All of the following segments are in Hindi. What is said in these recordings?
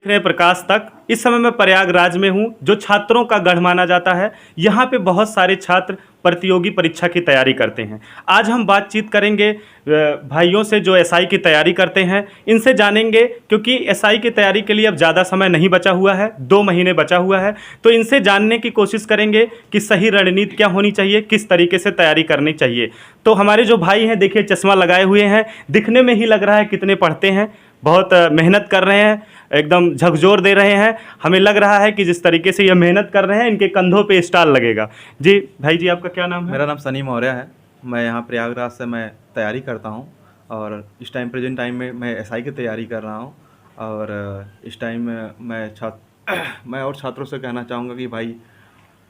रहे प्रकाश तक। इस समय मैं प्रयागराज में हूँ, जो छात्रों का गढ़ माना जाता है। यहाँ पे बहुत सारे छात्र प्रतियोगी परीक्षा की तैयारी करते हैं। आज हम बातचीत करेंगे भाइयों से जो एसआई की तैयारी करते हैं, इनसे जानेंगे, क्योंकि एसआई की तैयारी के लिए अब ज़्यादा समय नहीं बचा हुआ है, 2 महीने बचा हुआ है। तो इनसे जानने की कोशिश करेंगे कि सही रणनीति क्या होनी चाहिए, किस तरीके से तैयारी करनी चाहिए। तो हमारे जो भाई हैं, देखिए चश्मा लगाए हुए हैं, दिखने में ही लग रहा है कितने पढ़ते हैं, बहुत मेहनत कर रहे हैं, एकदम झकझोर दे रहे हैं। हमें लग रहा है कि जिस तरीके से ये मेहनत कर रहे हैं, इनके कंधों पे स्टार लगेगा। जी भाई जी, आपका क्या नाम है? मेरा नाम सनी मौर्य है। मैं यहाँ प्रयागराज से मैं तैयारी करता हूँ और इस टाइम प्रेजेंट टाइम में मैं एसआई की तैयारी कर रहा हूँ। और इस टाइम में मैं और छात्रों से कहना चाहूँगा कि भाई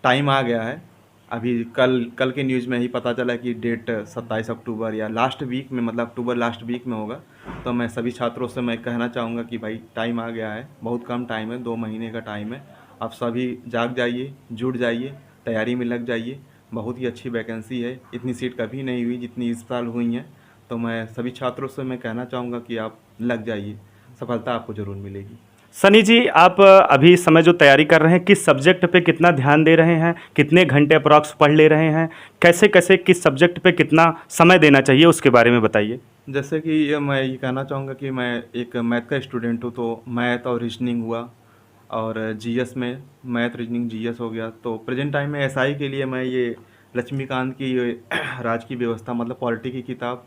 टाइम आ गया है। अभी कल के न्यूज़ में ही पता चला कि डेट 27 अक्टूबर या लास्ट वीक में, मतलब अक्टूबर लास्ट वीक में होगा। तो मैं सभी छात्रों से मैं कहना चाहूँगा कि भाई टाइम आ गया है, बहुत कम टाइम है, 2 महीने का टाइम है। आप सभी जाग जाइए, जुट जाइए, तैयारी में लग जाइए। बहुत ही अच्छी वैकेंसी है, इतनी सीट कभी नहीं हुई जितनी इस साल हुई हैं। तो मैं सभी छात्रों से मैं कहना चाहूँगा कि आप लग जाइए, सफलता आपको ज़रूर मिलेगी। सनी जी, आप अभी इस समय जो तैयारी कर रहे हैं, किस सब्जेक्ट पे कितना ध्यान दे रहे हैं, कितने घंटे अप्रॉक्स पढ़ ले रहे हैं, कैसे कैसे किस सब्जेक्ट पे कितना समय देना चाहिए, उसके बारे में बताइए। जैसे कि मैं ये कहना चाहूँगा कि मैं एक मैथ का स्टूडेंट हूँ, तो मैथ और रीजनिंग हुआ, और जीएस में मैथ रीजनिंग जीएस हो गया। तो प्रेजेंट टाइम में एसआई के लिए मैं ये लक्ष्मीकांत की ये राज की व्यवस्था, मतलब पॉलिटी की किताब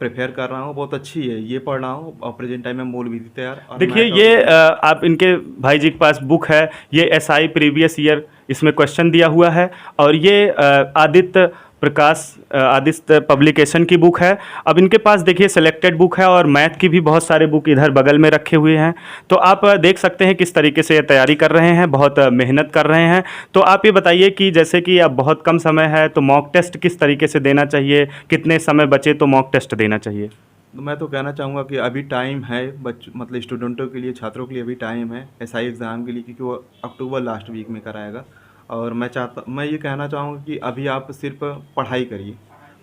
प्रेफर कर रहा हूँ। बहुत अच्छी है, ये पढ़ रहा हूँ। और प्रेजेंट टाइम में मूल विधि तैयार और देखिए मैथ और ये रीजनिंग। आप इनके भाई जी के पास बुक है, ये एसआई प्रीवियस ईयर इसमें क्वेश्चन दिया हुआ है। और ये आदित्य प्रकाश आदित्य पब्लिकेशन की बुक है। अब इनके पास देखिए सिलेक्टेड बुक है, और मैथ की भी बहुत सारे बुक इधर बगल में रखे हुए हैं। तो आप देख सकते हैं किस तरीके से ये तैयारी कर रहे हैं, बहुत मेहनत कर रहे हैं। तो आप ये बताइए कि जैसे कि अब बहुत कम समय है, तो मॉक टेस्ट किस तरीके से देना चाहिए, कितने समय बचे तो मॉक टेस्ट देना चाहिए? तो मैं तो कहना चाहूँगा कि अभी टाइम है, मतलब स्टूडेंटों के लिए, छात्रों के लिए अभी टाइम है एसआई एग्ज़ाम के लिए, क्योंकि वो अक्टूबर लास्ट वीक में कराएगा। और मैं ये कहना चाहूँगा कि अभी आप सिर्फ पढ़ाई करिए,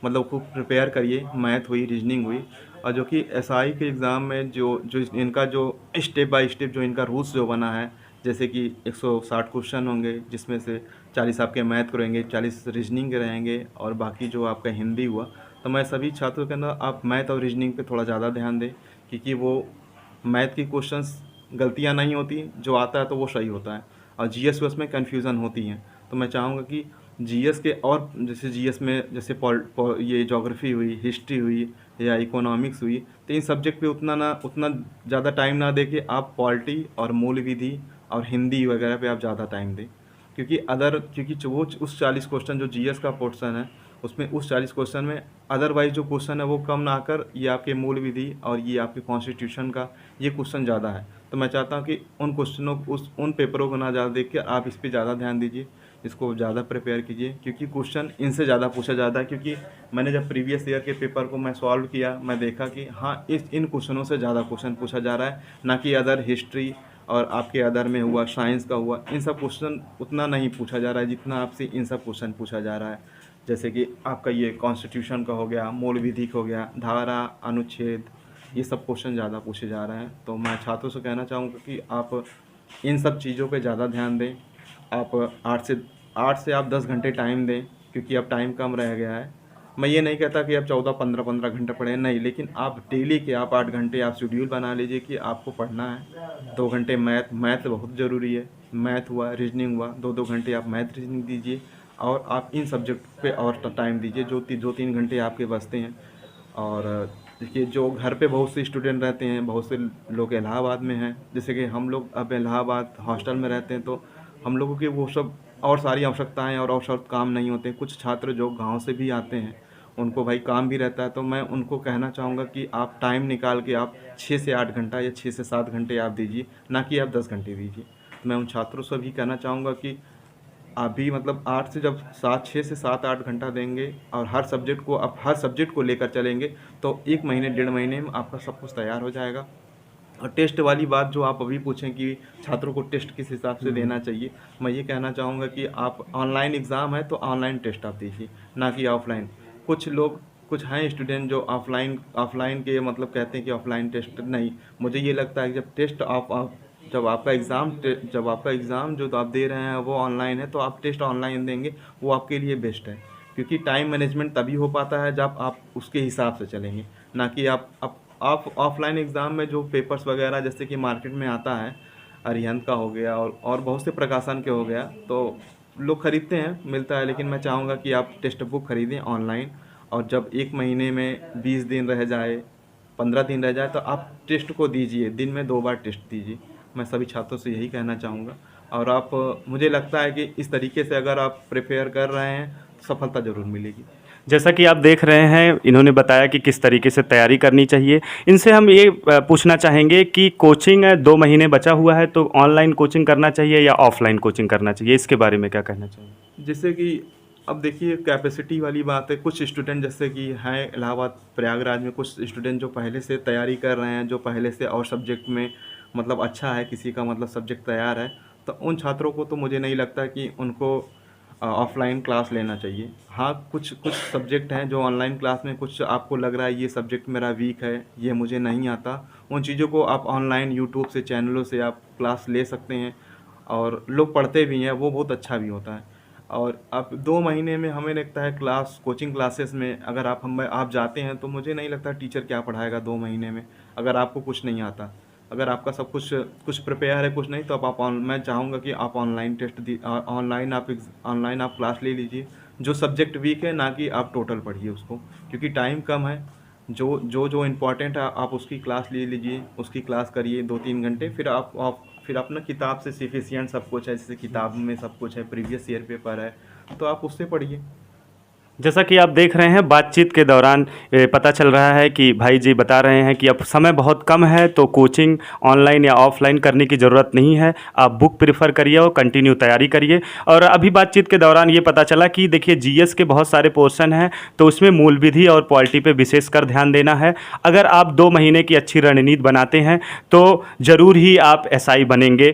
मतलब खूब प्रिपेयर करिए। मैथ हुई, रीजनिंग हुई, और जो कि एसआई के एग्ज़ाम में जो जो इनका जो स्टेप बाय स्टेप जो इनका रूल्स जो बना है, जैसे कि 160 क्वेश्चन होंगे, जिसमें से 40 आपके मैथ के रहेंगे, 40 रीजनिंग के रहेंगे, और बाकी जो आपका हिंदी हुआ। तो मैं सभी छात्रों के अंदर आप मैथ और रीजनिंग पे थोड़ा ज़्यादा ध्यान दें, क्योंकि वो मैथ की क्वेश्चंस गलतियां नहीं होती, जो आता है तो वो सही होता है। और जीएस में कन्फ्यूज़न होती हैं। तो मैं चाहूँगा कि जीएस के, और जैसे जीएस में जैसे ये ज्योग्राफी हुई, हिस्ट्री हुई या इकोनॉमिक्स हुई, तो इन सब्जेक्ट पे उतना ज़्यादा टाइम ना दे के आप पॉलिटी और मूल विधि और हिंदी वगैरह पे आप ज़्यादा टाइम दें। क्योंकि जो वो उस 40 क्वेश्चन जो जीएस का पोर्शन है, उसमें उस 40 क्वेश्चन में अदरवाइज जो क्वेश्चन है वो कम ना आकर ये आपके मूल विधि और ये आपके कॉन्स्टिट्यूशन का ये क्वेश्चन ज़्यादा है। तो मैं चाहता हूँ कि उन क्वेश्चनों उन पेपरों को ना ज़्यादा देख के आप इस पर ज़्यादा ध्यान दीजिए, इसको ज़्यादा प्रिपेयर कीजिए, क्योंकि क्वेश्चन इनसे ज़्यादा पूछा जाता है। क्योंकि मैंने जब प्रीवियस ईयर के पेपर को मैं सॉल्व किया, मैं देखा कि हाँ, इन क्वेश्चनों से ज़्यादा क्वेश्चन पूछा जा रहा है, ना कि अदर हिस्ट्री और आपके अदर में हुआ, साइंस का हुआ, इन सब क्वेश्चन उतना नहीं पूछा जा रहा है जितना आपसे इन सब क्वेश्चन पूछा जा रहा है। जैसे कि आपका ये कॉन्स्टिट्यूशन का हो गया, मूल विधि का हो गया, धारा, अनुच्छेद, ये सब क्वेश्चन ज़्यादा पूछे जा रहे हैं। तो मैं छात्रों से कहना चाहूँगा कि आप इन सब चीज़ों पे ज़्यादा ध्यान दें। आप 8 से आप 10 घंटे टाइम दें, क्योंकि अब टाइम कम रह गया है। मैं ये नहीं कहता कि आप 14-15 घंटे पढ़ें, नहीं, लेकिन आप डेली के आप 8 घंटे आप शेड्यूल बना लीजिए कि आपको पढ़ना है। 2 घंटे मैथ बहुत ज़रूरी है, मैथ हुआ, रीजनिंग हुआ, 2-2 घंटे आप मैथ रीजनिंग दीजिए। और आप इन सब्जेक्ट पे और टाइम दीजिए, जो 2-3 घंटे आपके बचते हैं। और देखिए, जो घर पे बहुत से स्टूडेंट रहते हैं, बहुत से लोग इलाहाबाद में हैं, जैसे कि हम लोग अब इलाहाबाद हॉस्टल में रहते हैं, तो हम लोगों की वो सब और सारी आवश्यकताएं और सब काम नहीं होते। कुछ छात्र जो गांव से भी आते हैं, उनको भाई काम भी रहता है। तो मैं उनको कहना चाहूँगा कि आप टाइम निकाल के आप 6 से 8 घंटा या 6 से 7 घंटे आप दीजिए, ना कि आप 10 घंटे दीजिए। तो मैं उन छात्रों से भी कहना चाहूँगा कि आप भी मतलब 8 से जब 6 से 7-8 घंटा देंगे, और हर सब्जेक्ट को लेकर चलेंगे, तो 1 महीने 1.5 महीने में आपका सब कुछ तैयार हो जाएगा। और टेस्ट वाली बात जो आप अभी पूछें कि छात्रों को टेस्ट किस हिसाब से देना चाहिए, मैं ये कहना चाहूँगा कि आप ऑनलाइन एग्ज़ाम है तो ऑनलाइन टेस्ट आप दीजिए, ना कि ऑफ़लाइन। कुछ हैं स्टूडेंट जो ऑफ़लाइन ऑफ़लाइन के मतलब कहते हैं कि ऑफ़लाइन टेस्ट नहीं। मुझे ये लगता है कि जब टेस्ट आप जब आपका एग्ज़ाम जो तो आप दे रहे हैं वो ऑनलाइन है, तो आप टेस्ट ऑनलाइन देंगे, वो आपके लिए बेस्ट है। क्योंकि टाइम मैनेजमेंट तभी हो पाता है जब आप उसके हिसाब से चलेंगे, ना कि आप ऑफलाइन एग्ज़ाम में जो पेपर्स वगैरह जैसे कि मार्केट में आता है, अरिहंत का हो गया और बहुत से प्रकाशन के हो गया, तो लोग ख़रीदते हैं, मिलता है। लेकिन मैं चाहूँगा कि आप टेक्स्ट बुक ख़रीदें ऑनलाइन, और जब 1 महीने में 20 दिन रह जाए, 15 दिन रह जाए, तो आप टेस्ट को दीजिए, दिन में 2 बार टेस्ट दीजिए। मैं सभी छात्रों से यही कहना चाहूँगा। और आप, मुझे लगता है कि इस तरीके से अगर आप प्रिपेयर कर रहे हैं तो सफलता ज़रूर मिलेगी। जैसा कि आप देख रहे हैं, इन्होंने बताया कि किस तरीके से तैयारी करनी चाहिए। इनसे हम ये पूछना चाहेंगे कि कोचिंग 2 महीने बचा हुआ है, तो ऑनलाइन कोचिंग करना चाहिए या ऑफलाइन कोचिंग करना चाहिए, इसके बारे में क्या कहना चाहिए? जैसे कि अब देखिए, कैपेसिटी वाली बात है। कुछ स्टूडेंट जैसे कि हैं इलाहाबाद प्रयागराज में, कुछ स्टूडेंट जो पहले से तैयारी कर रहे हैं, जो पहले से और सब्जेक्ट में मतलब अच्छा है, किसी का मतलब सब्जेक्ट तैयार है, तो उन छात्रों को तो मुझे नहीं लगता कि उनको ऑफलाइन क्लास लेना चाहिए। हाँ, कुछ कुछ सब्जेक्ट हैं जो ऑनलाइन क्लास में, कुछ आपको लग रहा है ये सब्जेक्ट मेरा वीक है, ये मुझे नहीं आता, उन चीज़ों को आप ऑनलाइन यूट्यूब से, चैनलों से आप क्लास ले सकते हैं, और लोग पढ़ते भी हैं, वो बहुत अच्छा भी होता है। और आप 2 महीने में, हमें लगता है कोचिंग क्लासेस में अगर आप जाते हैं, तो मुझे नहीं लगता टीचर क्या पढ़ाएगा 2 महीने में, अगर आपको कुछ नहीं आता। अगर आपका सब कुछ प्रिपेयर है, कुछ नहीं, तो मैं चाहूँगा कि आप ऑनलाइन आप क्लास ले लीजिए। जो सब्जेक्ट वीक है, ना कि आप टोटल पढ़िए उसको, क्योंकि टाइम कम है। जो इम्पोर्टेंट है आप उसकी क्लास ले लीजिए, उसकी क्लास करिए 2-3 घंटे, फिर अपना किताब से सफिशिएंट सब कुछ है, जैसे किताब में सब कुछ है, प्रीवियस ईयर पेपर है, तो आप उससे पढ़िए। जैसा कि आप देख रहे हैं, बातचीत के दौरान पता चल रहा है कि भाई जी बता रहे हैं कि अब समय बहुत कम है, तो कोचिंग ऑनलाइन या ऑफलाइन करने की ज़रूरत नहीं है। आप बुक प्रेफर करिए और कंटिन्यू तैयारी करिए। और अभी बातचीत के दौरान ये पता चला कि देखिए, जीएस के बहुत सारे पोर्शन हैं, तो उसमें मूल विधि और पॉलिटी पे विशेषकर ध्यान देना है। अगर आप 2 महीने की अच्छी रणनीति बनाते हैं, तो ज़रूर ही आप एसआई बनेंगे।